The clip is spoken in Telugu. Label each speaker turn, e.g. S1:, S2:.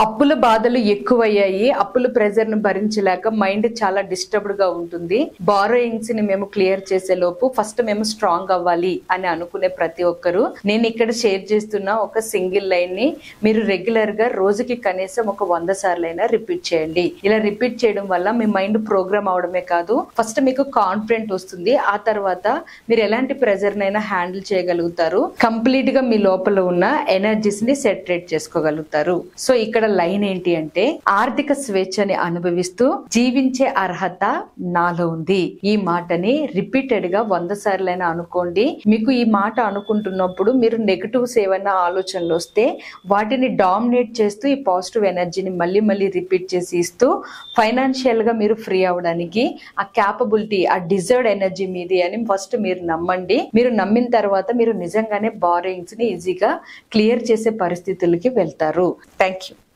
S1: అప్పుల బాధలు ఎక్కువయ్యాయి. అప్పుల ప్రెజర్ ను భరించలేక మైండ్ చాలా డిస్టర్బ్డ్ గా ఉంటుంది. బారోయింగ్స్ ని మేము క్లియర్ చేసే లోపు ఫస్ట్ మేము స్ట్రాంగ్ అవ్వాలి అని అనుకునే ప్రతి ఒక్కరు నేను ఇక్కడ షేర్ చేస్తున్న ఒక సింగిల్ లైన్ ని మీరు రెగ్యులర్ గా రోజుకి కనీసం ఒక 100 సార్లైనా రిపీట్ చేయండి. ఇలా రిపీట్ చేయడం వల్ల మీ మైండ్ ప్రోగ్రామ్ అవడమే కాదు, ఫస్ట్ మీకు కాన్ఫిడెంట్ వస్తుంది. ఆ తర్వాత మీరు ఎలాంటి ప్రెజర్ నైనా హ్యాండిల్ చేయగలుగుతారు. కంప్లీట్ గా మీ లోపల ఉన్న ఎనర్జీస్ ని సెటరేట్ చేసుకోగలుగుతారు. సో ఇక్కడ లైన్ ఏంటి అంటే, ఆర్థిక స్వేచ్ఛని అనుభవిస్తూ జీవించే అర్హత నాలో ఉంది. ఈ మాటని రిపీటెడ్ గా 100 సార్లైనా అనుకోండి. మీకు ఈ మాట అనుకుంటున్నప్పుడు మీరు నెగటివ్స్ ఏమైనా ఆలోచనలు వస్తే వాటిని డామినేట్ చేస్తూ ఈ పాజిటివ్ ఎనర్జీని మళ్ళీ మళ్ళీ రిపీట్ చేసి ఇస్తూ ఫైనాన్షియల్ గా మీరు ఫ్రీ అవడానికి ఆ క్యాపబిలిటీ, ఆ డిజర్వ్డ్ ఎనర్జీ మీది అని ఫస్ట్ మీరు నమ్మండి. మీరు నమ్మిన తర్వాత మీరు నిజంగానే బారోయింగ్స్ ని ఈజీగా క్లియర్ చేసే పరిస్థితులకి వెళ్తారు. Thank you.